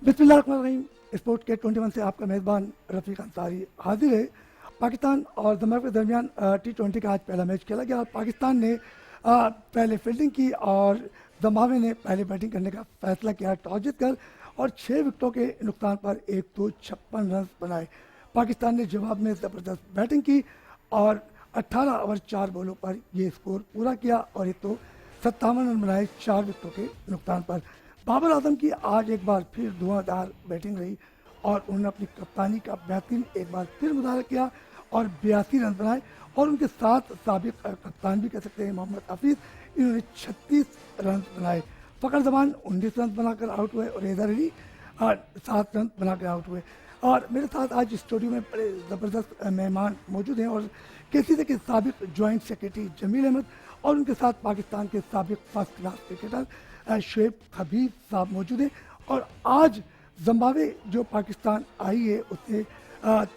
बिस्मिल्लाहिर्रहमानिर्रहीम। स्पोर्ट के 21 से आपका मेज़बान रफ़ीक अंसारी हाजिर है। पाकिस्तान और जिम्बाब्वे के दरमियान T20 का आज पहला मैच खेला गया और पाकिस्तान ने पहले फील्डिंग की और जिम्बाब्वे ने पहले बैटिंग करने का फैसला किया टॉस जीतकर और 6 विकेटों के नुकसान पर 156 रन बनाए। पाकिस्तान ने जवाब में ज़बरदस्त बैटिंग की और 18 ओवर 4 बॉलों पर ये स्कोर पूरा किया और 157 रन बनाए 4 विकेटों के नुकसान पर। बाबर आजम की आज एक बार फिर धुआंधार बैटिंग रही और उन्होंने अपनी कप्तानी का बेहतरीन एक बार फिर मुजाहरा किया और 82 रन बनाए और उनके साथ साबिक कप्तान भी कह सकते हैं मोहम्मद हफीज, इन्होंने 36 रन बनाए। फ़खर जमान 19 रन बनाकर आउट हुए और हैदर अली 7 रन बनाकर आउट हुए। और मेरे साथ आज स्टूडियो में बड़े ज़बरदस्त मेहमान मौजूद हैं और केसीसी के साबिक जॉइंट सेक्रेटरी जमील अहमद और उनके साथ पाकिस्तान के साबिक फर्स्ट क्लास क्रिकेटर शुएब हबीब साहब मौजूद हैं। और आज जिम्बाब्वे जो पाकिस्तान आई है उसने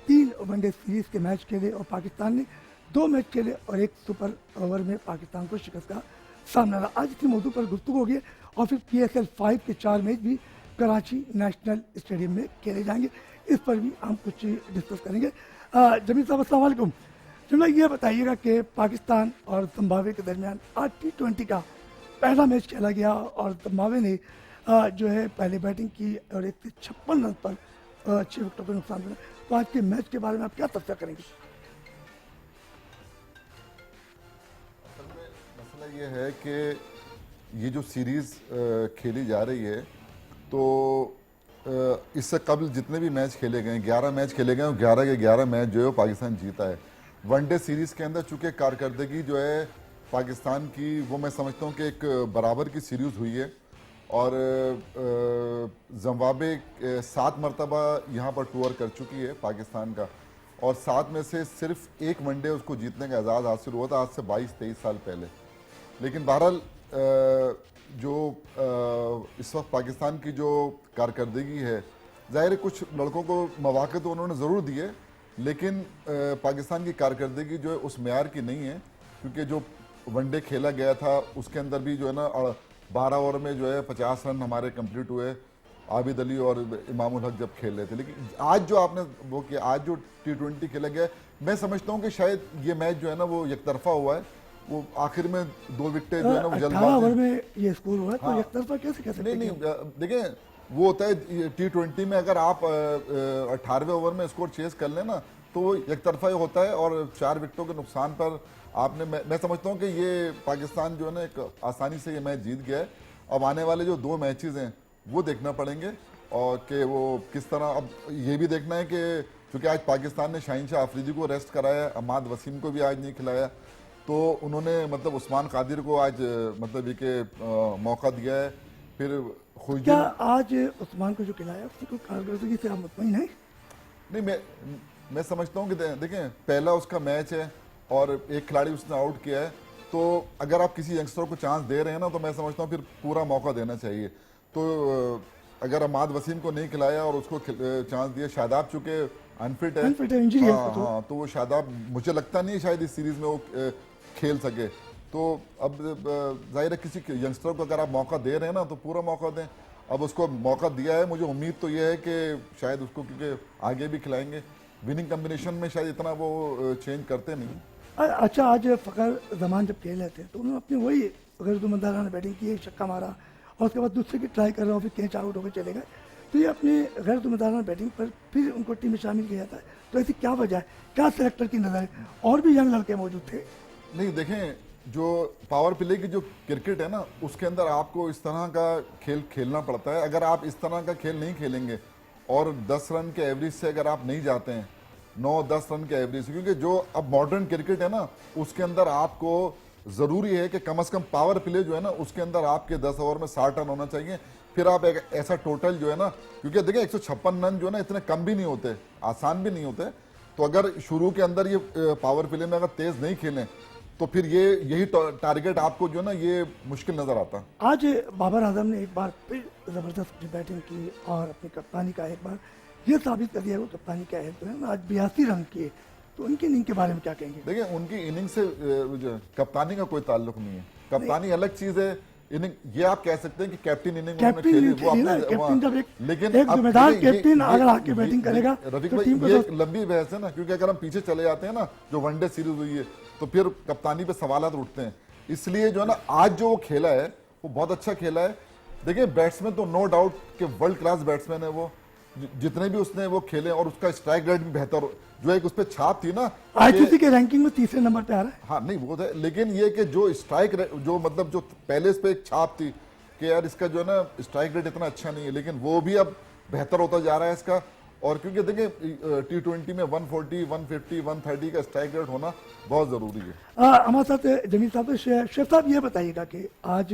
3 वनडे सीरीज़ के मैच खेले और पाकिस्तान ने 2 मैच खेले और 1 सुपर ओवर में पाकिस्तान को शिकस्त का सामना रहा। आज इसी मौजू पर गुफ्तगू होगी और फिर PSL 5 के 4 मैच भी कराची नेशनल स्टेडियम में खेले जाएंगे, इस पर भी हम कुछ डिस्कस करेंगे। जमील साहब अस्सलाम वालेकुम। जमील, ये बताइएगा कि पाकिस्तान और जिम्बाब्वे के दरमियान आज T20 का पहला मैच खेला गया और जिम्बाब्वे ने जो है पहले बैटिंग की और 156 रन पर 6 विकेटों के नुकसान बना। तो आज के मैच के बारे में आप क्या तस्वीर करेंगे? असल में मसला ये है कि ये जो सीरीज़ खेली जा रही है तो इससे कबल जितने भी मैच खेले गए 11 मैच खेले गए और 11 के 11 मैच जो है पाकिस्तान जीता है। वनडे सीरीज़ के अंदर चूँकि कारकर्दगी जो है पाकिस्तान की वो मैं समझता हूँ कि एक बराबर की सीरीज़ हुई है और जिम्बाब्वे 7 मरतबा यहाँ पर टूर कर चुकी है पाकिस्तान का और 7 में से सिर्फ एक वनडे उसको जीतने का एजाज़ हासिल हुआ था आज से 22-23 साल पहले। लेकिन बहरहाल जो इस वक्त पाकिस्तान की जो कारकर्दगी है, ज़ाहिर है कुछ लड़कों को मौक़े तो उन्होंने ज़रूर दिए लेकिन पाकिस्तान की कारकर्दगी जो है उस मेयार की नहीं है, क्योंकि जो वनडे खेला गया था उसके अंदर भी जो है ना 12 ओवर में जो है 50 रन हमारे कंप्लीट हुए, आबिद अली और इमामुल हक जब खेल रहे थे। लेकिन आज जो आपने वो किया, आज जो T20 खेला गया, मैं समझता हूँ कि शायद ये मैच जो है ना वो एक तरफा हुआ है। वो आखिर में 2 विकेटें जो है ना वो जल्दबाजी ओवर में ये स्कोर हुआ है। तो एक तरफा कैसे कह सकते हैं? नहीं, देखें वो होता है T20 में अगर आप 18वें ओवर में स्कोर चेस कर लें ना तो वो एक तरफा ही होता है और 4 विकेटों के नुकसान पर आपने मैं समझता हूँ कि ये पाकिस्तान जो है ना एक आसानी से ये मैच जीत गया है। अब आने वाले जो 2 मैचेस हैं वो देखना पड़ेंगे और कि वो किस तरह, अब ये भी देखना है कि चूँकि आज पाकिस्तान ने शाहीन शाह अफरीदी को रेस्ट कराया, अहमद वसीम को भी आज नहीं खिलाया, तो उन्होंने मतलब उस्मान कादिर को आज मतलब ये कि मौका दिया है। फिर क्या आज उस्मान को जो खिलाया उसकी कोई कारकर्दगी से आप मुतमईन हैं? नहीं, मैं समझता हूँ कि देखें पहला उसका मैच है और एक खिलाड़ी उसने आउट किया है, तो अगर आप किसी यंगस्टर को चांस दे रहे हैं ना तो मैं समझता हूँ फिर पूरा मौका देना चाहिए। तो अगर अहमद वसीम को नहीं खिलाया और उसको चांस दिया, शादाब चूँकि अनफिट है, इंजरी है, हाँ, तो वो शादाब मुझे लगता नहीं शायद इस सीरीज़ में वो खेल सके। तो अब जाहिर है किसी यंगस्टर को अगर आप मौका दे रहे हैं ना तो पूरा मौका दें। अब उसको मौका दिया है, मुझे उम्मीद तो ये है कि शायद उसको, क्योंकि आगे भी खिलाएंगे, विनिंग कम्बिनेशन में शायद इतना वो चेंज करते नहीं। अच्छा, आज फ़खर जमान जब खेल रहे थे तो उन्होंने अपनी वही गैर-ज़िम्मेदाराना बैटिंग की, एक छक्का मारा और उसके बाद दूसरे की ट्राई कर रहा हूँ, फिर कैच आउट होकर चले गए। तो ये अपनी गैर-ज़िम्मेदाराना बैटिंग पर फिर उनको टीम में शामिल किया जाता है, तो ऐसी क्या वजह है? क्या सेलेक्टर की नज़र है? और भी यंग लड़के मौजूद थे। नहीं, देखें जो पावर प्ले की जो क्रिकेट है ना उसके अंदर आपको इस तरह का खेल खेलना पड़ता है। अगर आप इस तरह का खेल नहीं खेलेंगे और 10 रन के एवरेज से अगर आप नहीं जाते हैं, 9-10 रन के एवरेज से, क्योंकि जो अब मॉडर्न क्रिकेट है ना उसके अंदर आपको ज़रूरी है कि कम से कम पावर प्ले जो है ना उसके अंदर आपके 10 ओवर में 60 रन होना चाहिए। फिर आप एक ऐसा टोटल जो है ना, क्योंकि देखिए 156 रन जो है ना इतने कम भी नहीं होते, आसान भी नहीं होते, तो अगर शुरू के अंदर ये पावर प्ले में अगर तेज़ नहीं खेलें तो फिर ये यही टारगेट आपको जो है ना ये मुश्किल नज़र आता है। आज बाबर आजम ने एक बार फिर ज़बरदस्त बैटिंग की और अपनी कप्तानी का एक बार ये साबित कर दिया वो कप्तानी का है तो है ना, आज 82 रन किए, तो उनकी इनिंग के बारे में क्या कहेंगे? देखिए उनकी इनिंग से कप्तानी का कोई ताल्लुक नहीं है। कप्तानी अलग चीज़ है, इनिंग, ये आप कह सकते हैं कि कैप्टन इनिंग कैप्टन खेली, इनिंग वो खेली ना, अपने कैप्टन जब लेकिन एक अब जिम्मेदार देखिए, कैप्टन अगर आके बैटिंग करेगा रफीक तो भाई, टीम को ये तो एक लंबी बहस है ना, क्योंकि अगर हम पीछे चले जाते हैं ना, जो वनडे सीरीज हुई है, तो फिर कप्तानी पे सवाल उठते हैं। इसलिए जो है ना, आज जो वो खेला है वो बहुत अच्छा खेला है। देखिए बैट्समैन तो नो डाउट कि वर्ल्ड क्लास बैट्समैन है वो, जितने भी उसने वो खेले, और उसका स्ट्राइक रेट भी बेहतर, जो एक उस पर छाप थी ना, आईसीसी के रैंकिंग में तीसरे नंबर पे आ रहा है। हाँ नहीं वो है, लेकिन ये कि जो स्ट्राइक जो मतलब जो पहले इस पे एक छाप थी कि यार इसका जो है ना स्ट्राइक रेट इतना अच्छा नहीं है, लेकिन वो भी अब बेहतर होता जा रहा है इसका। और क्योंकि देखिए T20 में 140, 150, 130 का स्ट्राइक रेट होना बहुत जरूरी है। हमारे साथ जमील साहब तो शेख साहब ये बताइएगा कि आज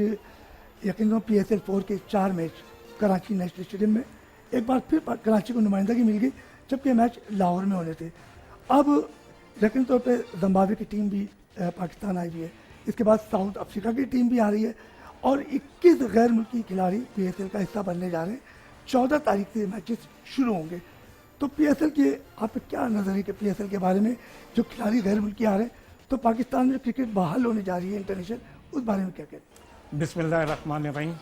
यकीन PSL 4 के 4 मैच कराची नेशनल स्टेडियम में एक बार फिर कराची को नुमाइंदगी मिल गई, जबकि ये मैच लाहौर में होने थे। अब यकीन तौर पे जिम्बाब्वे की टीम भी पाकिस्तान आई हुई है, इसके बाद साउथ अफ्रीका की टीम भी आ रही है, और 21 गैर मुल्की खिलाड़ी PSL का हिस्सा बनने जा रहे हैं। 14 तारीख से मैचेस शुरू होंगे। तो PSL के आप क्या नज़र है कि PSL के बारे में जो खिलाड़ी गैर मुल्की आ रहे हैं, तो पाकिस्तान में क्रिकेट बहाल होने जा रही है इंटरनेशनल, उस बारे में क्या कहते हैं? बिस्मिल्लाहिर्रहमानिर्रहीम।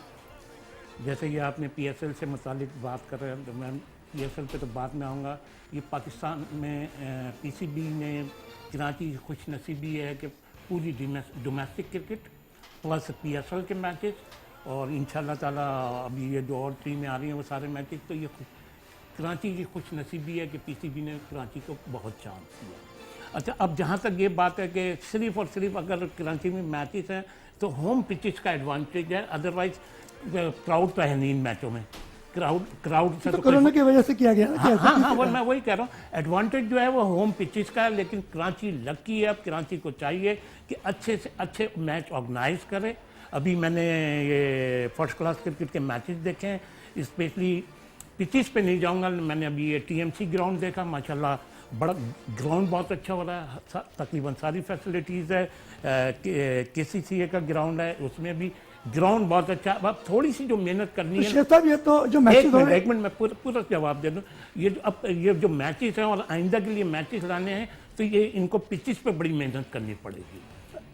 जैसे कि आपने PSL से मुतालिक बात कर रहे हैं, तो मैं PSL पे तो बाद में आऊँगा। ये पाकिस्तान में PCB ने कराची की खुशनसीबी है कि पूरी डोमेस्टिक क्रिकेट प्लस PSL के मैचेस, और इंशाल्लाह ताला अभी ये जो और टीमें आ रही हैं वो सारे मैचेस, तो ये कराची की खुशनसीबी है कि PCB ने कराची को बहुत चांस दिया। अच्छा, अब जहाँ तक ये बात है कि सिर्फ और सिर्फ अगर कराची में मैचेस हैं तो होम पिचेस का एडवांटेज है, अदरवाइज क्राउड तो है नहीं इन मैचों में। क्राउड से तो कोरोना की वजह से किया गया ना। हाँ, मैं वही कह रहा हूँ, एडवांटेज जो है वो होम पिचेस का है, लेकिन कराची लकी है। अब कराची को चाहिए कि अच्छे से अच्छे मैच ऑर्गेनाइज करे। अभी मैंने ये फर्स्ट क्लास क्रिकेट के मैचेस देखे हैं, स्पेशली पिचेस पे नहीं जाऊंगा, मैंने अभी ये TMC ग्राउंड देखा, माशाल्लाह बड़ा ग्राउंड बहुत अच्छा हो रहा है, तकरीबन सारी फैसिलिटीज़ है। KCCA का ग्राउंड है, उसमें भी ग्राउंड बहुत अच्छा। अब थोड़ी सी जो मेहनत करनी है, साहब ये तो जो मैचेस हो रहे हैं, एक मिनट मैं पूरा जवाब दे दूं। ये जो मैचेस हैं और आइंदा के लिए मैचेस लाने हैं, तो ये इनको पिचेस पे बड़ी मेहनत करनी पड़ेगी।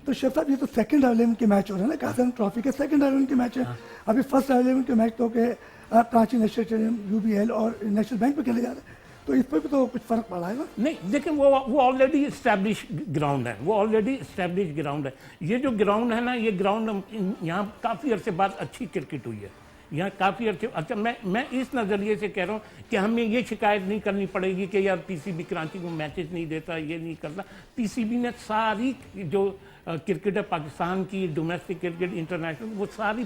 तो शेख साहब ये तो सेकंड 11 के मैच हो रहे हैं ना, कासन ट्रॉफी के सेकंड 11 के मैच है। अभी फर्स्ट 11 के मैच तो के कराची नेशनल स्टेडियम, UBL और नेशनल बैंक पे खेले जा रहे हैं, तो इस पर भी तो कुछ फर्क पड़ा है ना? नहीं, लेकिन वो ऑलरेडी इस्टेब्लिश ग्राउंड है, वो ऑलरेडी इस्टेब्लिश ग्राउंड है। ये जो ग्राउंड है ना, ये ग्राउंड यहाँ काफ़ी अरसे बाद अच्छी क्रिकेट हुई है, यहाँ काफ़ी अच्छे। अच्छा, मैं इस नज़रिए से कह रहा हूँ कि हमें ये शिकायत नहीं करनी पड़ेगी कि यार PCB कराची को मैचेस नहीं देता, ये नहीं करता। PCB ने सारी जो क्रिकेट है पाकिस्तान की, डोमेस्टिक क्रिकेट, इंटरनेशनल, वो सारी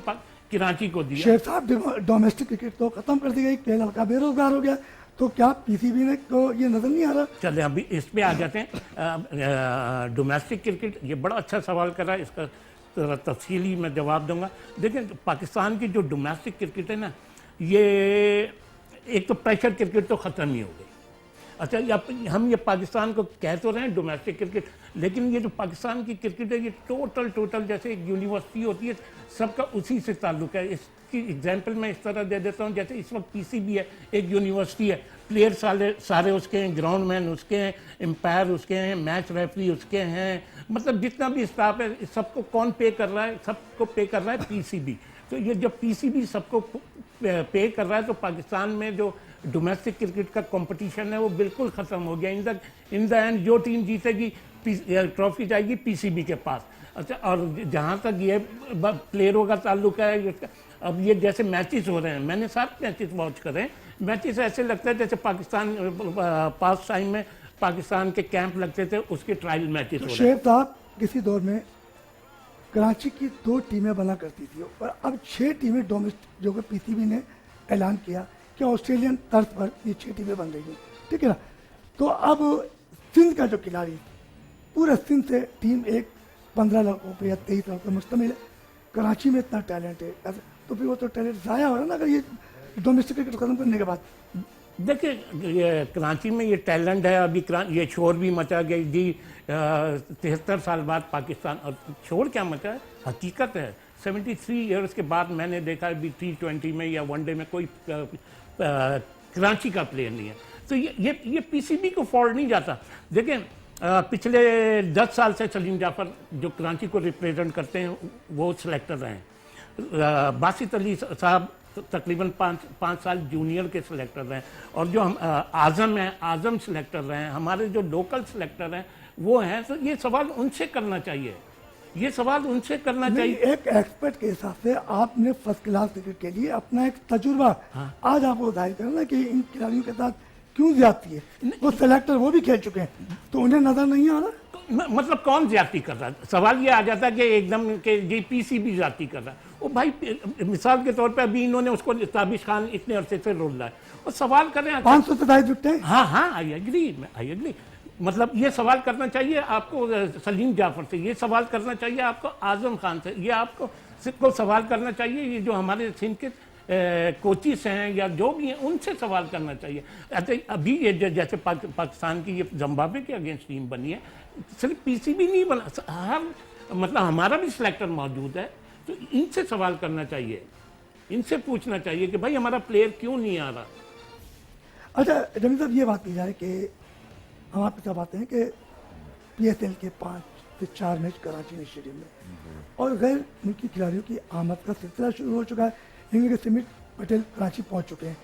कराची को दी। शेख साहब डोमेस्टिक क्रिकेट तो खत्म कर दी गई, कई लड़का बेरोजगार हो गया, तो क्या PCB ने को ये नजर नहीं आ रहा? चले अभी इस पे आ जाते हैं। डोमेस्टिक क्रिकेट, ये बड़ा अच्छा सवाल कर रहा है, इसका तफसीली मैं जवाब दूंगा। देखिए, पाकिस्तान की जो डोमेस्टिक क्रिकेट है ना, ये एक तो प्रेशर क्रिकेट तो ख़त्म ही हो गई। अच्छा, हम ये पाकिस्तान को कह तो रहे हैं डोमेस्टिक क्रिकेट, लेकिन ये जो पाकिस्तान की क्रिकेट है, ये टोटल जैसे एक यूनिवर्सिटी होती है, सबका उसी से ताल्लुक़ है। इसकी एग्जांपल मैं इस तरह दे देता हूँ, जैसे इस वक्त PCB है, एक यूनिवर्सिटी है, प्लेयर सारे उसके हैं, ग्राउंड मैन उसके हैं, एम्पायर उसके हैं, मैच रेफरी उसके हैं, मतलब जितना भी स्टाफ है सबको कौन पे कर रहा है? सबको पे कर रहा है PCB। तो ये जब PCB सबको पे कर रहा है, तो पाकिस्तान में जो डोमेस्टिक क्रिकेट का कंपटीशन है वो बिल्कुल ख़त्म हो गया। इन द एंड जो टीम जीतेगी ट्रॉफी जाएगी PCB के पास। अच्छा, और जहाँ तक ये प्लेयरों का ताल्लुक है, अब ये जैसे मैचेस हो रहे हैं, मैंने सारे मैचेस वॉच करे हैं, मैचेस ऐसे लगता है जैसे पाकिस्तान पास टाइम में पाकिस्तान के कैंप लगते थे, उसके ट्रायल मैचेस हो रहे हैं। शेख साहब किसी दौर में कराची की 2 टीमें बना करती थी, और अब 6 टीमें डोमेस्टिक, जो कि PCB ने ऐलान किया कि ऑस्ट्रेलियन तर्ज पर ये 6 टीमें बन रही हैं, ठीक है ना? तो अब सिंध का जो खिलाड़ी, पूरे सिंध से टीम एक 15 लड़कों पर या 23 लड़कों पर मुश्तमिल है। कराची में इतना टैलेंट है, तो फिर वो तो टैलेंट ज़ाया हो रहा है ना, अगर ये डोमेस्टिक क्रिकेट खत्म करने के बाद। देखिए, ये कराची में ये टैलेंट है। अभी ये शोर भी मचा गया जी, 73 साल बाद पाकिस्तान, और शोर क्या मचा है, हकीकत है। 73 ईयर्स के बाद मैंने देखा अभी T20 में या वनडे में कोई कराची का प्लेयर नहीं है। तो ये PCB को फॉल्ट नहीं जाता। देखें, पिछले 10 साल से सलीम जाफर जो कराची को रिप्रेजेंट करते हैं वो सिलेक्टर रहे हैं। बासित अली साहब तकरीबन पाँच साल जूनियर के सिलेक्टर रहे और जो हम आज़म हैं, आज़म सिलेक्टर रहे हैं, हमारे जो लोकल सिलेक्टर हैं वो हैं। तो ये सवाल उनसे करना चाहिए, ये सवाल उनसे करना नहीं, चाहिए। एक एक्सपर्ट के हिसाब से आपने फर्स्ट क्लास क्रिकेट के लिए अपना एक तजुर्बा आज आपको जाहिर करना कि इन खिलाड़ियों के साथ क्यों ज्यादती है। वो सिलेक्टर वो भी खेल चुके हैं तो उन्हें नजर नहीं आ रहा। मतलब कौन ज्यादती कर रहा है? सवाल ये आ जाता है कि एकदम के ये पीसी भी ज्यादती कर रहा है। वो भाई मिसाल के तौर पे अभी इन्होंने उसको ताबिश खान इतने अरसे से रोल रहा है और सवाल करें 527 विकेटें। हाँ आई एग्री। मतलब ये सवाल करना चाहिए आपको सलीम जाफर से, ये सवाल करना चाहिए आपको आजम खान से, ये आपको सवाल करना चाहिए ये जो हमारे सिंध के कोचिस हैं या जो भी हैं उनसे सवाल करना चाहिए। अभी ये जैसे पाकिस्तान की ये जिम्बाब्वे के अगेंस्ट टीम बनी है, सिर्फ पीसीबी नहीं बना, हर मतलब हमारा भी सिलेक्टर मौजूद है। तो इनसे सवाल करना चाहिए, इनसे पूछना चाहिए कि भाई हमारा प्लेयर क्यों नहीं आ रहा। अच्छा जमीन साहब, ये बात की जाए कि हम आपके साथ आते हैं कि पीएसएल के 5 से 4 मैच कराची स्टेडियम में और गैर मुल्की खिलाड़ियों की आमद का सिलसिला शुरू हो चुका है। इनमें के सिमित पटेल कराची पहुंच चुके हैं,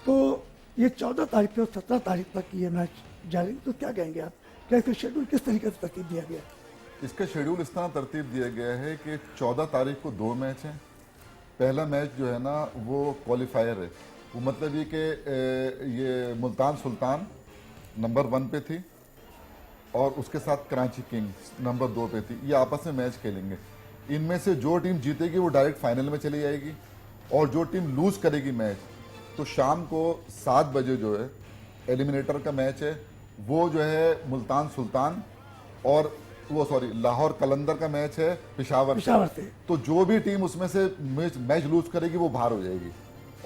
तो ये 14 तारीख से और 17 तारीख तक ये मैच जारी। तो क्या कहेंगे आप, क्या इसका शेड्यूल किस तरीके से तरतीब दिया गया है? इसका शेड्यूल इस तरह तरतीब दिया गया है कि 14 तारीख को 2 मैच हैं। पहला मैच जो है ना वो क्वालिफायर है, वो मतलब ये कि ये मुल्तान सुल्तान नंबर 1 पे थी और उसके साथ कराची किंग्स नंबर 2 पे थी। ये आपस में मैच खेलेंगे। इनमें से जो टीम जीतेगी वो डायरेक्ट फाइनल में चली जाएगी और जो टीम लूज करेगी मैच, तो शाम को 7 बजे जो है एलिमिनेटर का मैच है, वो जो है मुल्तान सुल्तान और वो लाहौर कलंदर का मैच है पेशावर से। तो जो भी टीम उसमें से मैच लूज करेगी वो बाहर हो जाएगी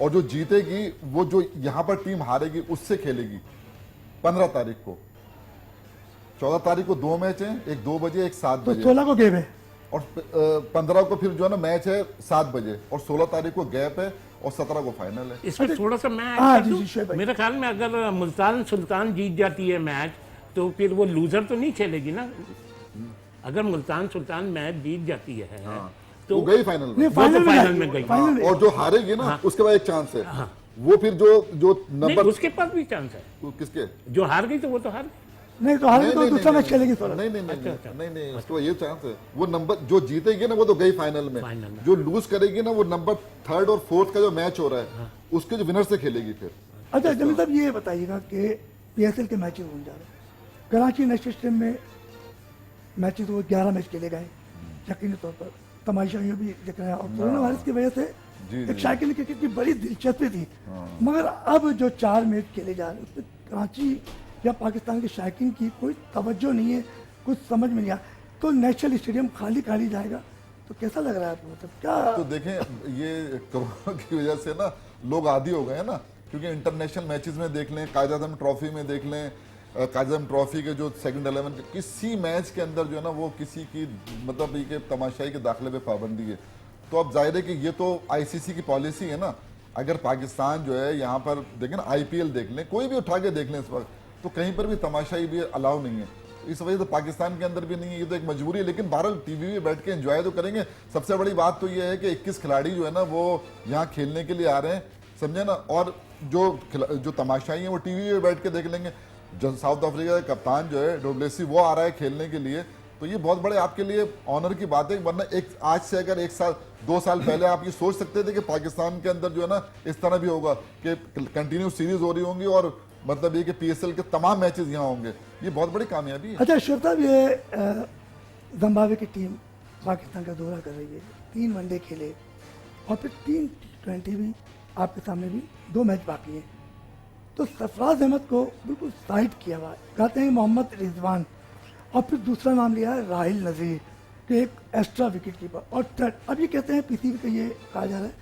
और जो जीतेगी वो जो यहाँ पर टीम हारेगी उससे खेलेगी 15 तारीख को। 14 तारीख को 2 मैच हैं, एक 2 बजे एक 7 बजे। 16 को गेम है और 15 को फिर जो है ना मैच है 7 बजे और 16 तारीख को गैप है और 17 को फाइनल है। इसमें थोड़ा सा मैं मेरे ख्याल में अगर मुल्तान सुल्तान जीत जाती है मैच तो फिर वो लूजर तो नहीं खेलेगी ना। अगर मुल्तान सुल्तान मैच जीत जाती है तो वो गई फाइनल में, फाइनल में गई। और जो हारेगी ना उसके बाद एक चांस है, वो फिर जो नंबर उसके पास भी चांस है। किसके? जो हार गई तो वो तो हार गई। नहीं तो हार तो दूसरा मैच खेलेगी। नहीं उसको ये चांस है, वो नंबर जो जीतेगी ना वो तो गई फाइनल में। जो लूज करेगी ना वो नंबर 3rd और 4th का जो मैच हो रहा है उसके जो विनर से खेलेगी फिर। अच्छा जमीन साहब, ये बताइएगा कि पीएसएल के मैचेस होने जा रहे हैं कराची नेशनल स्टेडियम में। मैचेस वो 11 मैच खेले गए यकीनी तौर पर, तमाशाइयों भी दिख रहे हैं और कोरोना वायरस की वजह से एक शायकीन क्रिकेट की बड़ी दिलचस्पी थी। मगर अब जो 4 मैच खेले जा रहे हैं उसमें कराची या पाकिस्तान के शायकीन की कोई तवज्जो नहीं है, कुछ समझ में नहीं आया। तो नेशनल स्टेडियम खाली खाली जाएगा तो कैसा लग रहा है आपको, मतलब क्या? तो देखें ये कोरोना की वजह से ना लोग आदी हो गए हैं ना, क्योंकि इंटरनेशनल मैचेस में देख लें, कायद आज़म ट्रॉफी में देख लें, कायद आज़म ट्रॉफी के जो सेकंड 11 किसी मैच के अंदर जो है ना वो किसी की मतलब ये तमाशाई के दाखिले पे पाबंदी है। तो अब जाहिर है कि ये तो आईसीसी की पॉलिसी है ना। अगर पाकिस्तान जो है यहाँ पर देखें ना, आईपीएल देख लें, कोई भी उठा के देख लें इस वक्त, तो कहीं पर भी तमाशाई भी अलाउ नहीं है। इस वजह से पाकिस्तान के अंदर भी नहीं है, ये तो एक मजबूरी है। लेकिन बहरहाल टीवी में बैठ के एंजॉय तो करेंगे। सबसे बड़ी बात तो ये है कि 21 खिलाड़ी जो है ना वो यहाँ खेलने के लिए आ रहे हैं, समझे ना। और जो तमाशाई हैं वो टीवी में बैठ के देख लेंगे। जो साउथ अफ्रीका का कप्तान जो है डुप्लेसी वो आ रहा है खेलने के लिए, तो ये बहुत बड़े आपके लिए ऑनर की बात है। वरना आज से अगर 1 साल 2 साल पहले आप ये सोच सकते थे कि पाकिस्तान के अंदर जो है ना इस तरह भी होगा कि कंटिन्यू सीरीज हो रही होंगी और मतलब ये कि पीएसएल के तमाम मैचेस यहाँ होंगे, ये बहुत बड़ी कामयाबी है। अच्छा शिव साहब, ये जिम्बाब्वे की टीम पाकिस्तान का दौरा कर रही है, 3 वनडे खेले और फिर 3 T20 भी आपके सामने भी 2 मैच बाकी हैं। तो सरफराज अहमद को बिल्कुल साइड किया हुआ है, कहते हैं मोहम्मद रिजवान, और फिर दूसरा नाम लिया है राहिल नज़ीर कि एक एक्स्ट्रा विकेट कीपर, और थर्ड अब ये कहते हैं पीसीबी का ये कहा जा रहा है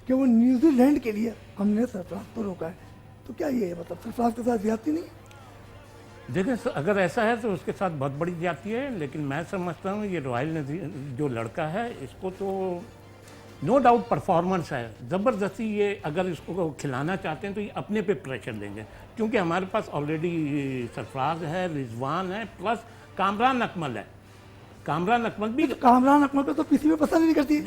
कि वो न्यूजीलैंड के लिए हमने सरफराज को रोका है। तो क्या ये मतलब सरफराज के साथ ज्यादती नहीं? देखिए अगर ऐसा है तो उसके साथ बहुत बड़ी ज्यादती है, लेकिन मैं समझता हूँ ये राहिल नज़ीर जो लड़का है इसको तो नो डाउट परफॉर्मेंस है, ज़बरदस्ती ये अगर इसको खिलाना चाहते हैं तो ये अपने पे प्रेशर देंगे, क्योंकि हमारे पास ऑलरेडी सरफराज है, रिजवान है, प्लस कामरान अकमल है। कामरान अकमल भी तो कामरान अकमल को तो किसी भी पसंद नहीं करती।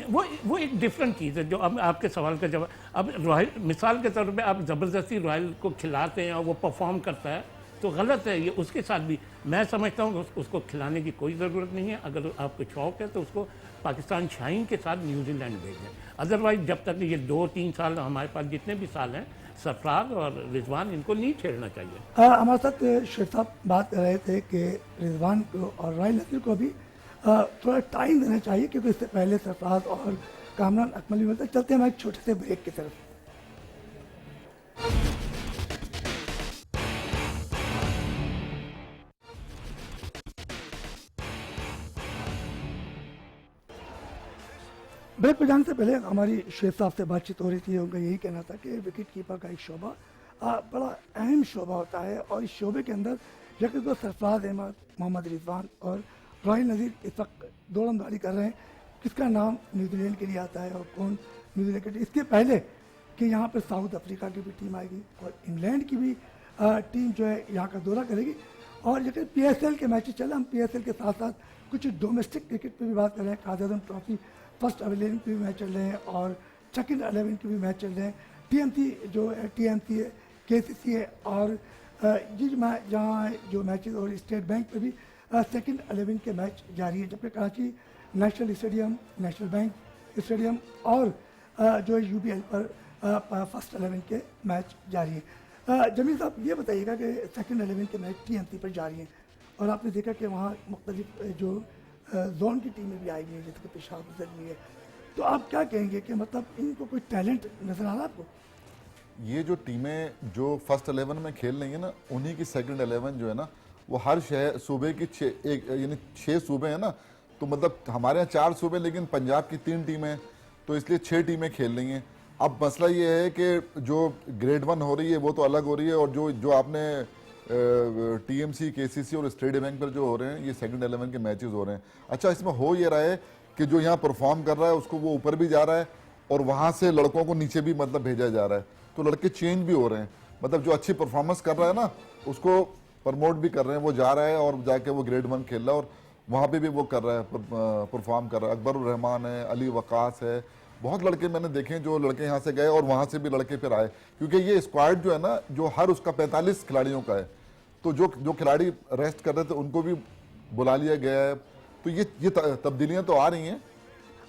वो एक डिफरेंट चीज़ है जो अब आपके सवाल का जवाब। अब रॉयल मिसाल के तौर पे आप ज़बरदस्ती रॉयल को खिलाते हैं और वो परफॉर्म करता है तो गलत है। ये उसके साथ भी मैं समझता हूँ उसको खिलाने की कोई ज़रूरत नहीं है। अगर आपको शौक़ है तो उसको पाकिस्तान शाइन के साथ न्यूजीलैंड भेजें। अदरवाइज़ जब तक ये 2-3 साल हमारे पास जितने भी साल हैं, सरफराज और रिजवान इनको नहीं छेड़ना चाहिए। हमारे साथ शेख साहब बात कर रहे थे कि रिजवान को और राहिल नसीर को भी थोड़ा टाइम देना चाहिए, क्योंकि इससे पहले सरफराज और कामरान अकमल भी मिलते। चलते हैं हम एक छोटे से ब्रेक की तरफ। ब्रेक पर जाने से पहले हमारी शेख साहब से बातचीत हो रही थी। उनका यही कहना था कि विकेट कीपर का एक शोबा बड़ा अहम शोबा होता है, और इस शोबे के अंदर यकीन तो सरफराज अहमद, मोहम्मद रिजवान और राहिल नज़ीर इस वक्त दौड़मदारी कर रहे हैं किसका नाम न्यूजीलैंड के लिए आता है और कौन न्यूजीलैंड के लिए। इसके पहले कि यहाँ पर साउथ अफ्रीका की भी टीम आएगी और इंग्लैंड की भी टीम जो है यहाँ का दौरा करेगी। और जैसे PSL के मैचेस चले, हम PSL के साथ साथ कुछ डोमेस्टिक क्रिकेट पे भी बात कर रहे हैं। काज़ी आज़म ट्रॉफी फर्स्ट 11 के भी मैच चल रहे हैं और सेकंड 11 के भी मैच चल रहे हैं। TMC जो है, TMC है, KCC है, और ये जहाँ जो मैचेस, और स्टेट बैंक पे भी सेकंड 11 के मैच जारी है। जबकि Karachi national stadium, national bank stadium और जो है UBL पर फर्स्ट 11 के मैच जारी है। जमील साहब ये बताइएगा कि सेकंड 11 के मैच TMC पर जारी हैं, और आपने देखा कि वहाँ मुख्तलिफ जो जोन की टीमें भी आई हुई हैं, जैसे कि पेशावर भी है। तो आप क्या कहेंगे कि मतलब इनको कोई टैलेंट नजर आ रहा है आपको? ये जो टीमें जो फर्स्ट 11 में खेल रही है ना, उन्हीं की सेकंड 11 जो है ना, वो हर शहर सूबे की यानी 6 सूबे हैं ना, तो मतलब हमारे यहाँ 4 सूबे, लेकिन पंजाब की 3 टीमें, तो इसलिए 6 टीमें खेल रही हैं। अब मसला ये है कि जो ग्रेड 1 हो रही है वो तो अलग हो रही है, और जो आपने TMC, KCC और स्टेट बैंक पर जो हो रहे हैं, ये सेकंड 11 के मैचेस हो रहे हैं। अच्छा, इसमें हो ये रहा है कि जो यहाँ परफॉर्म कर रहा है उसको वो ऊपर भी जा रहा है, और वहाँ से लड़कों को नीचे भी मतलब भेजा जा रहा है, तो लड़के चेंज भी हो रहे हैं। मतलब जो अच्छी परफॉर्मेंस कर रहा है ना, उसको प्रमोट भी कर रहे हैं, वो जा रहा है और जाके वो ग्रेड 1 खेल रहा है, और वहाँ पे भी वो कर रहा है, परफॉर्म कर रहा है। अकबर रहमान है, अली वकास है, बहुत लड़के मैंने देखे जो लड़के यहाँ से गए और वहाँ से भी लड़के फिर आए, क्योंकि ये स्क्वाड जो है ना, जो हर उसका 45 खिलाड़ियों का है, तो जो खिलाड़ी रेस्ट कर रहे थे उनको भी बुला लिया गया है। तो ये तब्दीलियाँ तो आ रही हैं।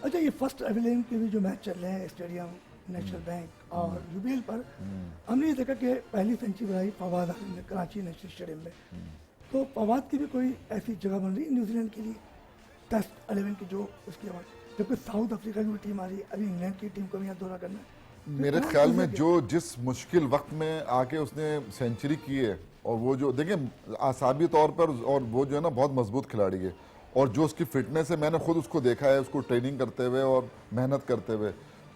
अच्छा, ये फर्स्ट 11 के भी जो मैच चल रहे हैं स्टेडियम, नेशनल बैंक और UBL पर, हमने ये देखा कि पहली सेंचुरी बनाई फवाद आलम ने कराची नेशनल स्टेडियम में। तो फवाद की भी कोई ऐसी जगह बन रही है न्यूजीलैंड के लिए टेस्ट 11 की जो उसके बाद, जबकि साउथ अफ्रीका की भी टीम आ रही है, अभी इंग्लैंड की टीम को भी यहाँ दौरा करना है। मेरे ख्याल में जो जिस मुश्किल वक्त में आके उसने सेंचुरी की है, और वो जो देखिए आसाबी तौर पर, और वो जो है ना बहुत मजबूत खिलाड़ी है, और जो उसकी फिटनेस है, मैंने खुद उसको देखा है, उसको ट्रेनिंग करते हुए और मेहनत करते हुए।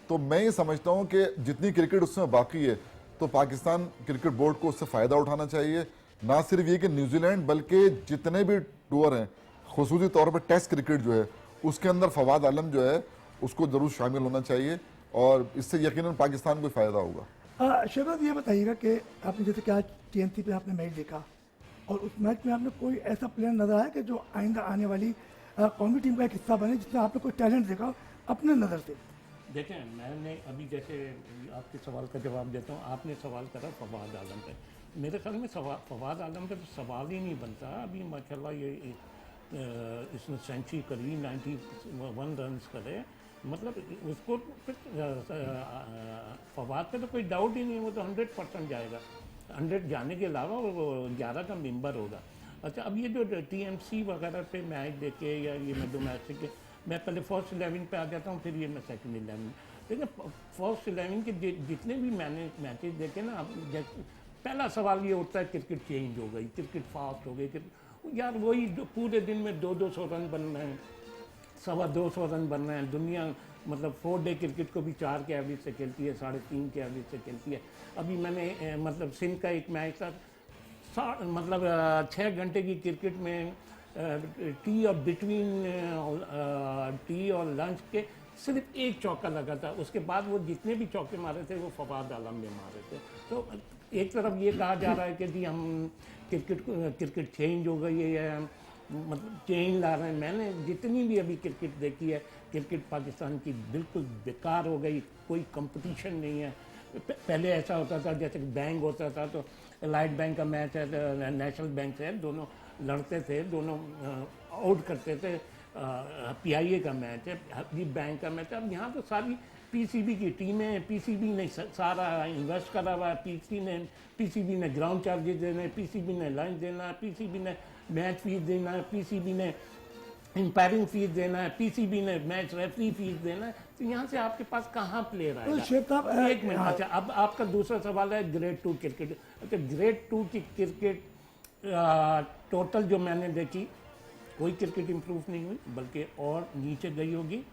तो मैं ये समझता हूँ कि जितनी क्रिकेट उसमें बाकी है, तो पाकिस्तान क्रिकेट बोर्ड को उससे फ़ायदा उठाना चाहिए। ना सिर्फ ये कि न्यूजीलैंड, बल्कि जितने भी टूर हैं, खुसूसी तौर पर टेस्ट क्रिकेट जो है, उसके अंदर फवाद आलम जो है उसको ज़रूर शामिल होना चाहिए, और इससे यकीनन पाकिस्तान को फ़ायदा होगा। शहबाज, ये बताइएगा कि आपने जैसे कि आज TMC पे आपने मैच देखा, और उस मैच में आपने कोई ऐसा प्लेयर नजर आया कि जो आइंदा आने वाली कौमी टीम का एक हिस्सा बने, जिसमें आपने कोई टैलेंट देखा अपने नज़र से? देखें, मैंने अभी जैसे आपके सवाल का जवाब देता हूँ, आपने सवाल करा फवाद आलम पे। मेरे ख्याल में फवाद आलम पे तो सवाल ही नहीं बनता। अभी माशाल्लाह ये इसने सेंचुरी करी, 91 रन करे, मतलब उसको फवाद पे तो कोई डाउट ही नहीं है, वो तो 100% जाएगा। 100 जाने के अलावा वो 11 का मेंबर होगा। अच्छा, अब ये जो TMC वगैरह पे मैच देखे, या ये मैं डोमेस्टिक के, मैं पहले फर्स्ट 11 पे आ जाता हूँ, फिर ये मैं सेकंड 11। देखिए, फर्स्ट 11 के जितने भी मैंने मैचेस देखे ना, पहला सवाल ये उठता है क्रिकेट चेंज हो गई, क्रिकेट फास्ट हो गई। यार वही पूरे दिन में 200 रन बन रहे हैं, 225 रन बन रहे हैं। दुनिया मतलब 4 डे क्रिकेट को भी 4 के एवरेज से खेलती है, 3.5 के एवरेज से खेलती है। अभी मैंने मतलब सिंध का एक मैच था, मतलब 6 घंटे की क्रिकेट में टी और बिटवीन टी और लंच के सिर्फ एक चौका लगा था। उसके बाद वो जितने भी चौके मारे थे वो फवाद आलम ने मारे थे। तो एक तरफ ये कहा जा रहा है कि जी हम क्रिकेट चेंज हो गई है, मतलब चेंज ला रहे हैं। मैंने जितनी भी अभी क्रिकेट देखी है, क्रिकेट पाकिस्तान की बिल्कुल बेकार हो गई, कोई कंपटीशन नहीं है। पहले ऐसा होता था जैसे बैंक होता था तो एलाइट बैंक का मैच है तो नेशनल बैंक से दोनों लड़ते थे, दोनों आउट करते थे। पीआईए का मैच है, हबीब बैंक का मैच है। अब यहाँ तो सारी पीसीबी की टीमें, पीसीबी ने सारा इन्वेस्ट करा हुआ है, पीसीबी ने ग्राउंड चार्जेस देने हैं, पीसीबी ने लंच देना है, पीसीबी ने मैच फीस देना है, पीसीबी ने इंपायरिंग फीस देना है, पीसीबी ने मैच रेफरी फीस देना है। तो यहाँ से आपके पास कहाँ प्लेयर आएगा? शेख साहब, एक मिनट। अच्छा, अब आपका दूसरा सवाल है ग्रेड 2 क्रिकेट। अच्छा, ग्रेड 2 की क्रिकेट टोटल जो मैंने देखी, कोई क्रिकेट इंप्रूव नहीं हुई बल्कि और नीचे गई होगी।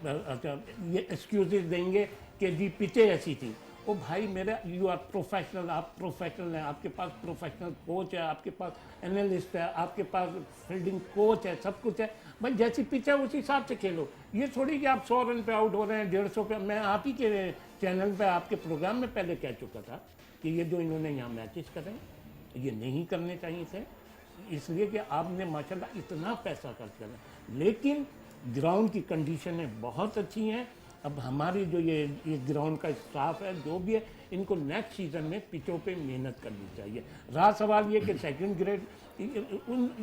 अच्छा, ये एक्सक्यूजेज देंगे कि जी पिचें ऐसी थी। ओ भाई मेरा, यू आर प्रोफेशनल, आप प्रोफेशनल हैं, आपके पास प्रोफेशनल कोच है, आपके पास एनालिस्ट है, आपके पास फील्डिंग कोच है, सब कुछ है। भाई जैसी पिच है उसी हिसाब से खेलो। ये थोड़ी कि आप 100 रन पे आउट हो रहे हैं, 150 पे। मैं आप ही के चैनल पे, आपके प्रोग्राम में पहले कह चुका था कि ये जो इन्होंने यहाँ मैचेस करे ये नहीं करने चाहिए थे, इसलिए कि आपने माशाल्लाह इतना पैसा खर्च करा। लेकिन ग्राउंड की कंडीशनें बहुत अच्छी हैं। अब हमारी जो ये ग्राउंड का स्टाफ है जो भी है, इनको नेक्स्ट सीज़न में पिचों पे मेहनत करनी चाहिए। रहा सवाल ये कि सेकंड ग्रेड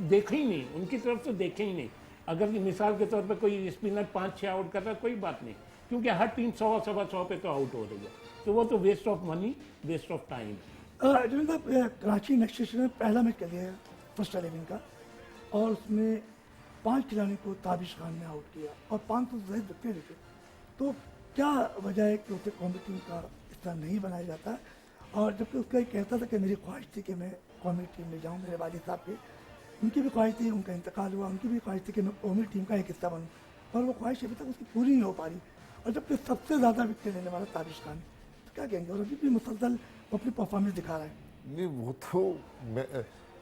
देखे ही नहीं, उनकी तरफ से देखे ही नहीं। अगर मिसाल के तौर पे कोई स्पिनर 5-6 आउट कर रहा है, कोई बात नहीं, क्योंकि हर टीम 100-125 पे तो आउट हो रही है, तो वो तो waste of money, waste of time. Jameel साहब, कराची नेक्स्ट सेशन में पहला मैच खेले है फर्स्ट 11 का, और उसमें 5 खिलाड़ियों को ताबिश खान ने आउट किया और 500 से ज्यादा विकेट लेके। तो क्या वजह है कि उसे कौमी टीम का हिस्सा नहीं बनाया जाता? और जबकि उसका ये कहता था कि मेरी ख्वाहिश थी कि मैं कौमी टीम में जाऊँ, मेरे वालिद साहब के, उनकी भी ख्वाहिश थी, उनका इंतकाल हुआ, उनकी भी ख्वाहिश थी कि मैं कौमी टीम का एक हिस्सा बनूँ, और वो ख्वाहिश अभी तक उसकी पूरी नहीं हो पा रही। और जबकि सबसे ज़्यादा विकेट लेने वाला ताबिश खान है, तो क्या कहेंगे? और अभी भी मुसलसल अपनी परफॉर्मेंस दिखा रहा है। नहीं, वो तो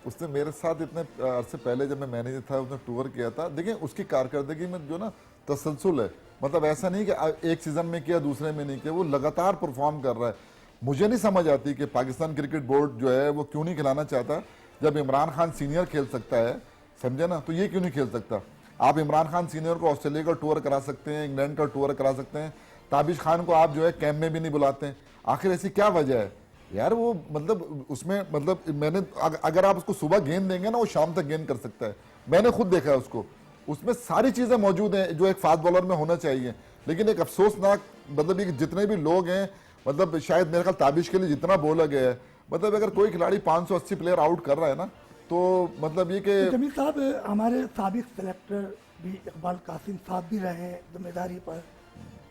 उसने मेरे साथ इतने अरसे पहले जब मैं मैनेजर था, उसने टूर किया था। देखिए उसकी कारकर्दगी में जो ना तसलसल है, मतलब ऐसा नहीं कि एक सीजन में किया दूसरे में नहीं किया, वो लगातार परफॉर्म कर रहा है। मुझे नहीं समझ आती कि पाकिस्तान क्रिकेट बोर्ड जो है वो क्यों नहीं खिलाना चाहता। जब इमरान खान सीनियर खेल सकता है, समझे ना, तो ये क्यों नहीं खेल सकता? आप इमरान खान सीनियर को ऑस्ट्रेलिया का टूर करा सकते हैं, इंग्लैंड का टूर करा सकते हैं, ताबिश खान को आप जो है कैंप में भी नहीं बुलाते हैं। आखिर ऐसी क्या वजह है यार? वो मतलब उसमें मतलब मैंने अगर आप उसको सुबह गेंद देंगे ना, वो शाम तक गेंद कर सकता है। मैंने खुद देखा है उसको, उसमें सारी चीजें मौजूद हैं जो एक फास्ट बॉलर में होना चाहिए। लेकिन एक अफसोसनाक मतलब ये जितने भी लोग हैं, मतलब शायद मेरे ख्याल ताबिश के लिए जितना बोला गया है, मतलब अगर कोई खिलाड़ी 580 प्लेयर आउट कर रहा है ना, तो मतलब ये कि जमील साहब, हमारे साबिक सेलेक्टर भी इकबाल कासिम साहब भी रहे हैं जिम्मेदारी पर,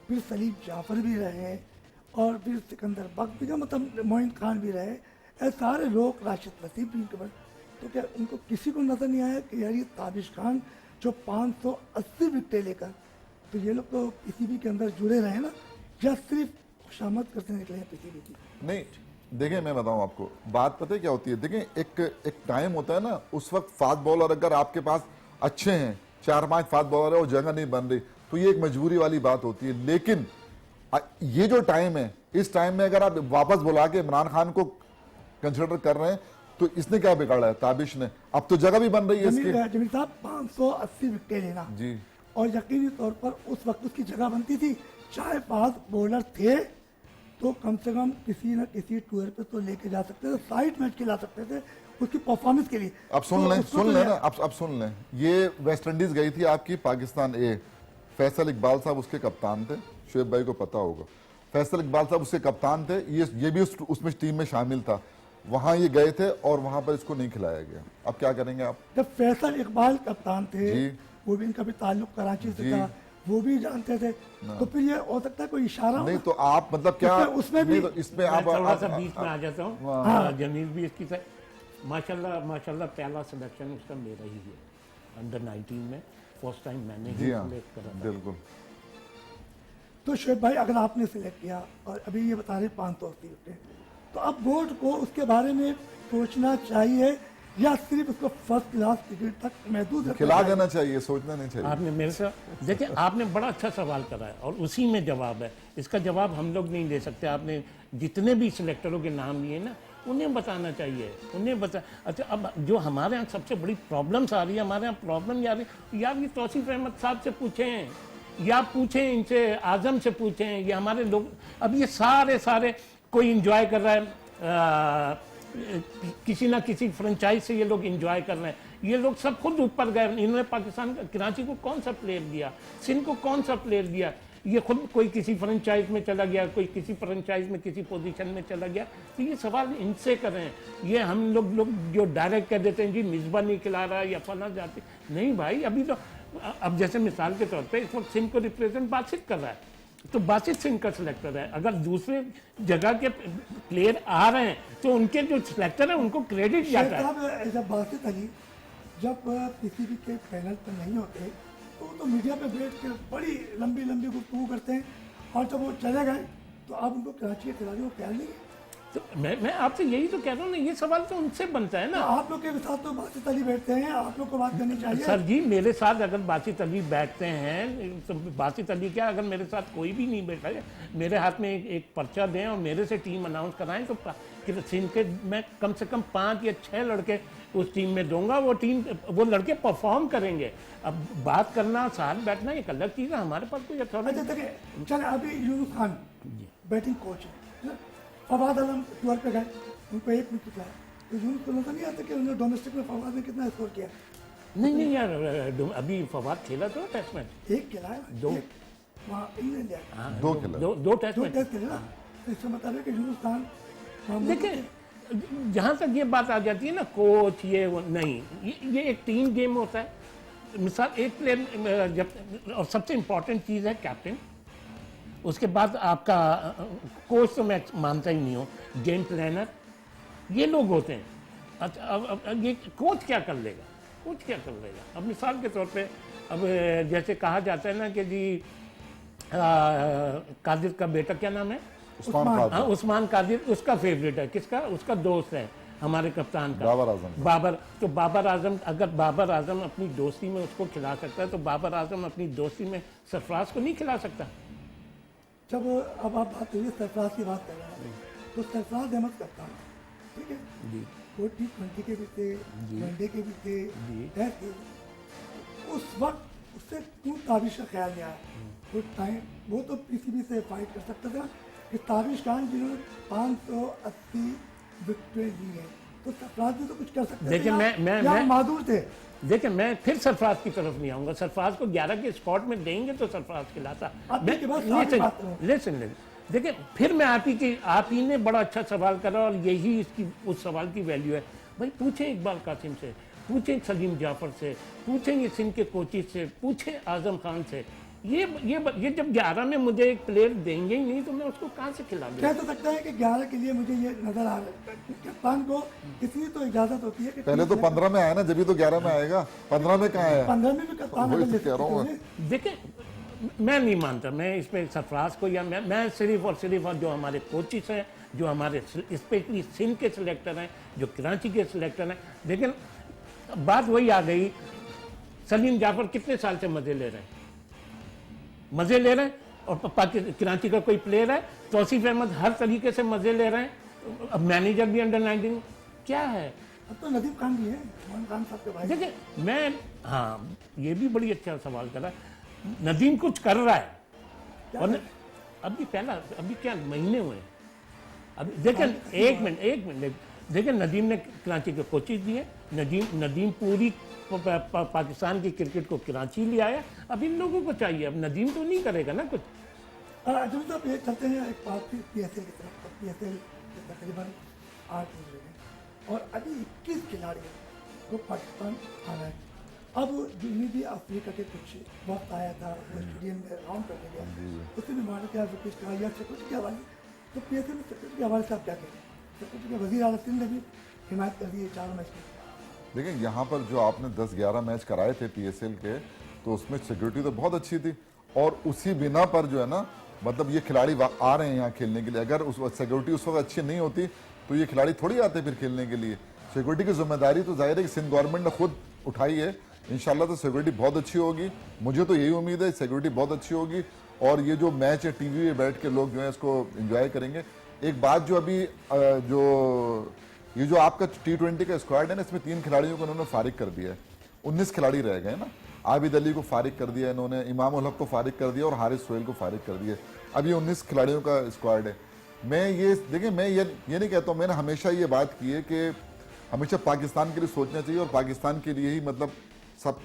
फिर सलीम जाफर भी रहे, और फिर सिकंदर बख्श भी, मतलब मोइन खान भी रहे। ऐसे सारे लोग, राशिद नसीब भी इनके, तो क्या उनको किसी को नजर नहीं आया कि यार ये ताबिश खान जो 580 विकेट लेकर, तो ये लोग तो पीसीबी के अंदर जुड़े रहे ना, या सिर्फ खुशामद करते निकले हैं पीसीबी की? नहीं, देखिए मैं बताऊं आपको बात, पता है क्या होती है? देखिए एक टाइम होता है ना, उस वक्त फास्ट बॉलर अगर आपके पास अच्छे हैं, 4-5 फास्ट बॉलर है और जगह नहीं बन रही, तो ये एक मजबूरी वाली बात होती है। लेकिन ये जो टाइम है, इस टाइम में अगर आप वापस बुला के इमरान खान को कंसिडर कर रहे हैं, तो इसने क्या बिगाड़ा है ताबिश ने? अब तो जगह भी बन रही है इसकी। जमील साहब, 580 विकेट लेना जी, और यकीनी तौर पर उस वक्त उसकी जगह बनती थी। चाहे फास्ट बॉलर थे तो कम से कम किसी न किसी टूर पे तो लेके जा सकते थे, साइड मैच खिला सकते थे उसकी परफॉर्मेंस के लिए। अब सुन तो लें, उसको सुन तो लें ना, अब सुन लें। ये वेस्ट इंडीज गई थी आपकी पाकिस्तान ए, फैसल इकबाल साहब उसके कप्तान थे, शुएब भाई को पता होगा। फैसल इकबाल साहब उसके कप्तान थे, ये भी उसमें टीम में शामिल था। वहां ये गए थे और वहां पर इसको नहीं खिलाया गया। अब क्या करेंगे आप? जब फैसल इकबाल कप्तान थे, जी, वो भी इनका भी ताल्लुक कराची से जी, था, वो भी जानते थे, तो फिर ये हो सकता है कोई इशारा नहीं हो। तो आप मतलब क्या उसमें भी नहीं तो इसमें आप थोड़ा सा बीच में आ जाता हूँ। हाँ। जमील भी इसकी से माशाल्लाह पहला सिलेक्शन उसका मेरा ही है, अंडर 19 में फर्स्ट टाइम मैंने ही जी हाँ, सिलेक्ट करा था। बिल्कुल। तो शुएब भाई, अगर आपने सिलेक्ट किया और अभी ये बता रहे 580 विकेट, तो अब बोर्ड को उसके बारे में सोचना चाहिए या सिर्फ उसको फर्स्ट क्लास क्रिकेट तक महदूद रखना खिला चाहिए? देना चाहिए, सोचना नहीं चाहिए। आपने मेरे से देखिए, आपने बड़ा अच्छा सवाल करा है और उसी में जवाब है। इसका जवाब हम लोग नहीं दे सकते। आपने जितने भी सिलेक्टरों के नाम लिए ना, उन्हें बताना चाहिए, उन्हें बता। अच्छा, अब जो हमारे यहाँ सबसे बड़ी प्रॉब्लम्स आ रही है, हमारे यहाँ प्रॉब्लम ये आ रही है, यार ये तौसीफ अहमद साहब से पूछें, या पूछें इनसे, आजम से पूछें, ये हमारे लोग, अब ये सारे कोई इंजॉय कर रहा है, किसी ना किसी फ्रेंचाइज से ये लोग इंजॉय कर रहे हैं, ये लोग सब खुद ऊपर गए। इन्होंने पाकिस्तान कराची को कौन सा प्लेयर दिया, सिंध को कौन सा प्लेयर दिया, ये खुद कोई किसी फ्रेंचाइज में चला गया, कोई किसी फ्रेंचाइज में किसी पोजीशन में चला गया। तो ये सवाल इनसे करें, ये हम लोग जो डायरेक्ट कह देते हैं जी मिसबा नहीं खिला रहा या फला जाते, नहीं भाई। अभी तो अब जैसे मिसाल के तौर पे इस वक्त सिंध को रिप्रेजेंट बासित कर रहा है, तो बासित सिंह का सिलेक्टर है। अगर दूसरे जगह के प्लेयर आ रहे हैं तो उनके जो सिलेक्टर है उनको क्रेडिट जाता है। जब बासित अली जब पीसीबी के पैनल पर नहीं होते तो मीडिया पे बैठ के बड़ी लंबी गुफ्तगू करते हैं, और जब वो चले गए तो आप उनको कराची के खिलाड़ियों को ख्याल नहीं है। तो मैं आपसे यही तो कह रहा हूँ ना, ये सवाल तो उनसे बनता है ना। आप लोग के साथ तो बासित अली बैठते हैं, आप लोग को बात करनी चाहिए। सर जी, मेरे साथ अगर बासित अली बैठते हैं तो बासित अली क्या, अगर मेरे साथ कोई भी नहीं बैठा है, मेरे हाथ में एक पर्चा दें और मेरे से टीम अनाउंस कराएं, तो सिंध के मैं कम से कम 5 या 6 लड़के उस टीम में दूंगा, वो लड़के परफॉर्म करेंगे। अब बात करना, साथ बैठना एक अलग चीज़ है, हमारे पास कोई अथॉरिटी। अच्छा देखिए, चले अभी यूनुस खान बैटिंग कोच है, फवाद आलम टूर पे गए, उनको 1 विकेट लाया, तो यूनुस को नजर नहीं आता कि उन्होंने डोमेस्टिक में फवाद ने कितना स्कोर किया? नहीं यार, अभी फवाद खेला तो टेस्ट मैच 1 खिलाया, 2 वहाँ इंग्लैंड लिया, 2 खेला, 2 टेस्ट 2 मैच। टेस्ट खेले ना। तो इसका मतलब है कि यूनुस खान देखिए, जहाँ तक ये बात आ जाती है ना कोच ये वो नहीं, ये एक टीम गेम होता है। मिसाल एक प्लेयर जब, और सबसे इम्पोर्टेंट चीज़ है कैप्टन, उसके बाद आपका कोच तो मैं मानता ही नहीं हूँ, गेम प्लानर, ये लोग होते हैं। अच्छा, अब ये कोच क्या कर लेगा, कोच क्या कर लेगा? अब मिसाल के तौर पे, अब जैसे कहा जाता है ना कि जी कादिर का बेटा क्या नाम है, उस्मान कादिर, उसका फेवरेट है, किसका? उसका दोस्त है हमारे कप्तान का, बाबर आजम। बाबर। तो बाबर आजम, अगर बाबर आजम अपनी दोस्ती में उसको खिला सकता है, तो बाबर आजम अपनी दोस्ती में सरफराज को नहीं खिला सकता। जब अब आप बात करिए सरफराज की बात कर रहे हैं, तो सरफराज अहमद कप्तान, ठीक है जी, वो T20 के भी थे, वनडे के भी थे, टेस्ट के, उस वक्त उससे क्यों ताबिश का ख्याल नहीं आया? वो टाइम वो तो पीसीबी से फाइट कर सकता था कि ताबिश खान जिन्होंने 580 विकेटें ली हैं, तो सरफराज भी तो कुछ कर सकते थे। देखिए, मैं मादूर थे। देखिए, मैं फिर सरफराज की तरफ नहीं आऊंगा। सरफराज को 11 के स्पॉट में देंगे तो सरफराज खिलाता। लेकिन देखिए, फिर मैं आप ही ने बड़ा अच्छा सवाल करा, और यही इसकी उस सवाल की वैल्यू है। भाई पूछें इकबाल कासिम से, पूछें सलीम जाफर से, पूछें ये सिंध के कोचिज से, पूछें आजम खान से। ये जब 11 में मुझे एक प्लेयर देंगे ही नहीं, तो मैं उसको कहाँ से खिला दूँ? कह तो सकता है कि 11 के लिए मुझे ये नजर आ रहा है, कप्तान को इसलिए तो इजाजत होती है कि पहले तो 15 में आया ना, जब भी तो 11 में आएगा, 15 में कहाँ आया? 15 में भी कप्तान वही अगर ले तो कह रहा हूँ सकते थे। देखिए, मैं नहीं मानता, मैं इसमें सरफराज को, या मैं सिर्फ और जो हमारे कोचिस हैं, जो हमारे स्पेशली सिंध के सिलेक्टर हैं, जो कराची के सिलेक्टर हैं। लेकिन बात वही आ गई, सलीम जाफर कितने साल से मजे ले रहे हैं, और कराची का कोई प्लेयर है, तौसीफ अहमद हर तरीके से मजे ले रहे हैं, अब मैनेजर भी अंडर 19 क्या है। अब तो नदीम खान भी है, मोहन खान साहब के भाई। देखिए, मैं, हाँ, ये भी बड़ी अच्छा सवाल करा। नदीम कुछ कर रहा है, और अभी क्या महीने हुए, अभी देखिए, एक मिनट देखिए, नदीम ने कराची के कोचिज दिए, नदीम पूरी पाकिस्तान की क्रिकेट को कराची ले आया। अब इन लोगों को चाहिए, अब नदीम तो नहीं करेगा ना कुछ। जब तक ये चलते हैं एक बात PSL की तरफ, PSL तकरीबन 8 हो गए हैं और अभी 21 खिलाड़ी को पाकिस्तान आना है। अब जिन्हें भी अफ्रीका के कुछ वक्त आया था, वो स्टेडियम में राउंड करने गया, उससे भी माना क्या विकेट का या सिक्योरिटी के हवाले, तो PSL में सिक्योरिटी के हवाले से आप क्या कहें? सिक्योरिटी के वज़ीर आला सिंध ने भी हिमायत कर दी है 4 मैच की। देखिए, यहाँ पर जो आपने 10-11 मैच कराए थे PSL के, तो उसमें सिक्योरिटी तो बहुत अच्छी थी, और उसी बिना पर जो है ना, मतलब ये खिलाड़ी आ रहे हैं यहाँ खेलने के लिए। अगर उस वक्त सिक्योरिटी उस वक्त अच्छी नहीं होती तो ये खिलाड़ी थोड़ी आते फिर खेलने के लिए। सिक्योरिटी की जिम्मेदारी तो जाहिर है कि सिंध गवर्नमेंट ने खुद उठाई है। इंशाल्लाह तो सिक्योरिटी बहुत अच्छी होगी, मुझे तो यही उम्मीद है सिक्योरिटी बहुत अच्छी होगी, और ये जो मैच है टीवी पे बैठ के लोग जो है इसको एंजॉय करेंगे। एक बात जो अभी जो ये जो आपका T20 का स्क्वाड है ना, इसमें 3 खिलाड़ियों को उन्होंने फारिग कर दिया है, 19 खिलाड़ी रह गए ना। आबिद अली को फारिग कर दिया इन्होंने, इमाम उल हक को फारिग कर दिया और हारिस सोहेल को फारिग कर दिया। अब ये 19 खिलाड़ियों का स्क्वाड है। मैं ये देखिए, मैं ये नहीं कहता हूँ, मैंने हमेशा ये बात की है कि हमेशा पाकिस्तान के लिए सोचना चाहिए और पाकिस्तान के लिए ही मतलब सब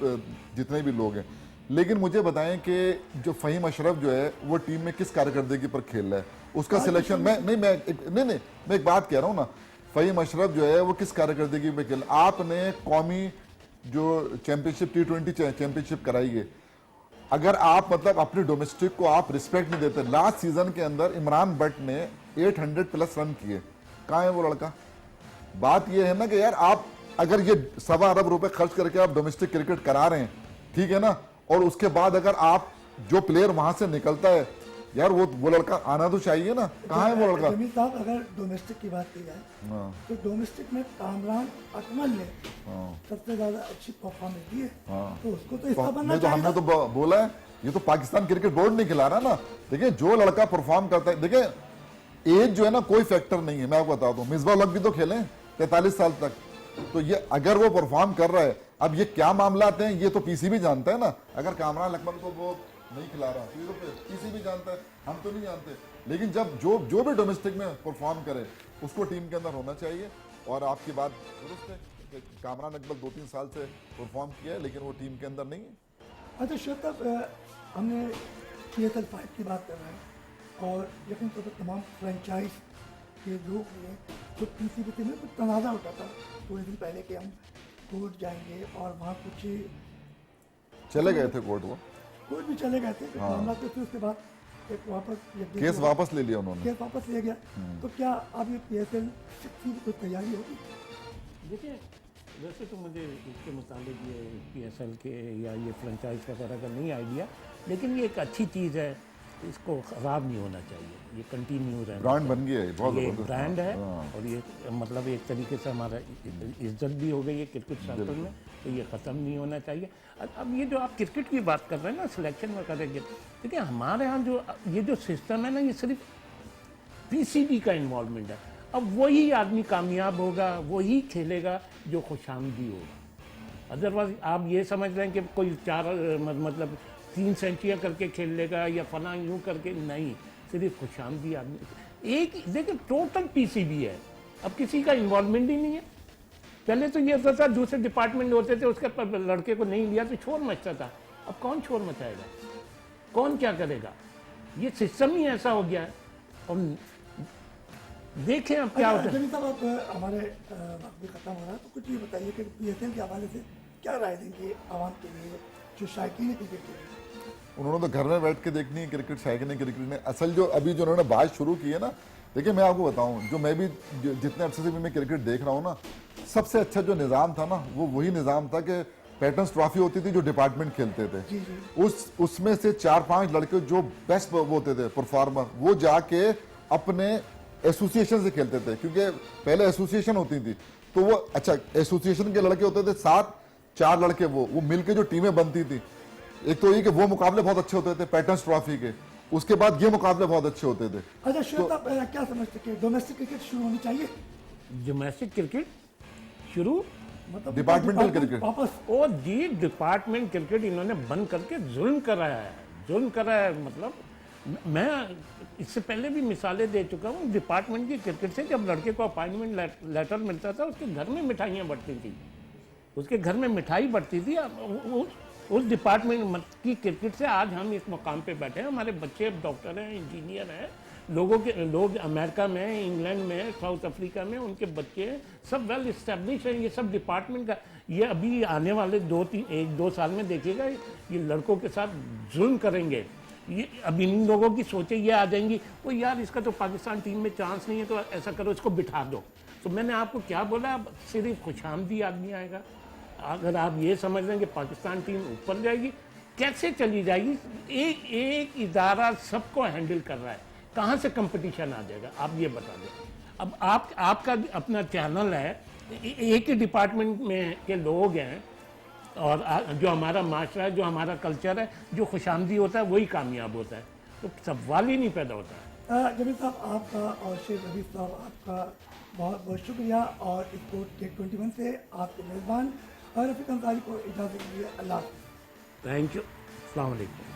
जितने भी लोग हैं। लेकिन मुझे बताएं कि जो फ़हीम अशरफ जो है वो टीम में किस कारकर्दगी पर खेल रहा है, उसका सिलेक्शन मैं एक बात कह रहा हूँ ना, फ़हीम अशरफ जो है वो किस कारकर्दगी पर खेल। आपने कौमी जो चैंपियनशिप T20 चैंपियनशिप कराई है, अगर आप मतलब अपने डोमेस्टिक को आप रिस्पेक्ट नहीं देते। लास्ट सीजन के अंदर इमरान बट ने 800 प्लस रन किए, कहाँ है वो लड़का। बात ये है ना कि यार आप अगर ये ₹1.25 अरब खर्च करके आप डोमेस्टिक क्रिकेट करा रहे हैं, ठीक है ना, और उसके बाद अगर आप जो प्लेयर वहां से निकलता है, यार वो लड़का आना तो चाहिए ना, कहाँ है वो लड़का। जमील साहब, अगर डोमेस्टिक की बात की जाए तो डोमेस्टिक में कामरान अकमल ने सबसे ज्यादा अच्छी परफॉर्मेंस दी है, तो उसको तो इसका बनना चाहिए। हमने तो बोला है, ये तो पाकिस्तान क्रिकेट बोर्ड नहीं खिला रहा ना। देखिए जो लड़का परफॉर्म करता है, देखिए एज जो है ना कोई फैक्टर नहीं है। मैं आपको बताता हूँ, मिसबा उल हक भी तो खेले 43 साल तक, तो ये अगर वो परफॉर्म कर रहा है, अब ये क्या मामला आते हैं ये तो पीसीबी जानता है ना। अगर कामरान अकमल को वो नहीं खिला रहा तो पीसीबी जानता है, हम तो नहीं जानते। लेकिन जब जो भी डोमेस्टिक में परफॉर्म करे उसको टीम के अंदर होना चाहिए। और आपकी बात दुरुस्त है कि कामरान अकमल 2-3 साल से परफॉर्म किया है, लेकिन वो टीम के अंदर नहीं है। अच्छा शोतब, हमने PSL 5 की बात कर रहे हैं और यकीन तौर पर तमाम फ्रेंचाइज के लोग ने जो PCB में कुछ तनाज़ा उठा था थोड़े दिन पहले कि हम कोर्ट जाएंगे और वहाँ कुछ चले गए थे कोर्ट, वो कोर्ट भी चले गए थे मामला, तो फिर उसके बाद एक वापस केस वापस ले लिया उन्होंने, केस वापस लिया गया। तो क्या अब ये PSL 6 की कोई तैयारी होगी? देखिए, वैसे तो मुझे इसके मुताबिक ये PSL के या ये फ्रेंचाइज वगैरह का नहीं आइडिया, लेकिन ये एक अच्छी चीज़ है, इसको ख़राब नहीं होना चाहिए, ये कंटिन्यू रहना। ब्रांड बन गया है, बहुत ये जबरदस्त ब्रांड है और ये मतलब एक तरीके से हमारा इज्जत भी हो गई है क्रिकेट सर्कल में, तो ये ख़त्म नहीं होना चाहिए। अब ये जो आप क्रिकेट की बात कर रहे हैं ना, सिलेक्शन वगैरह के, देखिए हमारे यहाँ जो ये जो सिस्टम है ना, ये सिर्फ PCB का इन्वॉल्वमेंट है। अब वही आदमी कामयाब होगा, वही खेलेगा जो खुशामदी होगा। अदरवाइज आप ये समझ रहे हैं कि कोई 4 मतलब 3 सेंचुरियाँ करके खेल लेगा या फला यूँ करके, नहीं, सिर्फ खुशामदी आदमी। एक देखिए टोटल PCB है, अब किसी का इन्वॉल्वमेंट ही नहीं है। पहले तो ये होता था दूसरे डिपार्टमेंट होते थे, उसके पर लड़के को नहीं लिया तो शोर मचता था। अब कौन शोर मचाएगा, कौन क्या करेगा, ये सिस्टम ही ऐसा हो गया है। और देखें अब क्या होता है। जमीन साहब, अब हमारे वक्त भी खत्म हो रहा है, तो कुछ ये बताइए कि PSL के हवाले से क्या राय देंगे आवाम के लिए, जो शायकीन क्रिकेट के लिए? उन्होंने तो घर में बैठ के देखनी है क्रिकेट, शायकीन क्रिकेट ने असल जो अभी जो उन्होंने बात शुरू की है ना, देखिए मैं आपको बताऊं, जो मैं भी जितने अरसे से भी मैं क्रिकेट देख रहा हूँ ना, सबसे अच्छा जो निज़ाम था ना, वो वही निज़ाम था कि पैटर्न्स ट्रॉफी होती थी जो डिपार्टमेंट खेलते थे, उसमें से 4-5 लड़के जो बेस्ट होते थे परफॉर्मर, वो जाके अपने एसोसिएशन से खेलते थे, क्योंकि पहले एसोसिएशन होती थी, तो वो अच्छा एसोसिएशन के लड़के होते थे 7-4 लड़के, वो मिलके जो टीमें बनती थी। एक तो ये कि वो मुकाबले बहुत अच्छे होते थे पैटर्न्स ट्रॉफी के, उसके बाद ये मुकाबले बहुत अच्छे होते थे। अच्छा श्वेता, क्या समझते कि डोमेस्टिक क्रिकेट शुरू होनी चाहिए? डोमेस्टिक क्रिकेट शुरू, मतलब डिपार्टमेंटल क्रिकेट वापस? ओ जी, डिपार्टमेंट क्रिकेट इन्होंने बंद करके जुल्म कराया है, जुल्म कराया है। मतलब मैं इससे पहले भी मिसालें दे चुका हूँ डिपार्टमेंट की क्रिकेट से। जब लड़के को अपॉइंटमेंट लेटर मिलता था, उसके घर में मिठाइयाँ बढ़ती थी, उसके घर में मिठाई बढ़ती थी। उस डिपार्टमेंट की क्रिकेट से आज हम इस मुकाम पे बैठे हैं। हमारे बच्चे अब डॉक्टर हैं, इंजीनियर हैं, लोग अमेरिका में, इंग्लैंड में, साउथ अफ्रीका में उनके बच्चे सब वेल इस्टेब्लिश हैं। ये सब डिपार्टमेंट का, ये अभी आने वाले 1-2 साल में देखिएगा, ये लड़कों के साथ जुल्म करेंगे। ये अब इन लोगों की सोचें ये आ जाएंगी, वो यार इसका तो पाकिस्तान टीम में चांस नहीं है, तो ऐसा करो इसको बिठा दो। तो मैंने आपको क्या बोला, अब सिर्फ खुशामदी आदमी आएगा। अगर आप ये समझ रहे हैं कि पाकिस्तान टीम ऊपर जाएगी, कैसे चली जाएगी? एक इदारा सबको हैंडल कर रहा है, कहाँ से कंपटीशन आ जाएगा, आप ये बता दें। अब आपका अपना चैनल है, एक ही डिपार्टमेंट में के लोग हैं, और जो हमारा माशरा है, जो हमारा कल्चर है, जो खुशामदी होता है वही कामयाब होता है, तो सवाल ही नहीं पैदा होता है। जमील साहब, आपका और शेख रफीक साहब, आपका बहुत बहुत शुक्रिया और स्पोर्ट के 21 से आपके मेज़बान रफ़ीक अंसारी को इजाज़त दीजिए। अल्लाह हाफ़िज़। Thank you. अस्सलाम वालेकुम।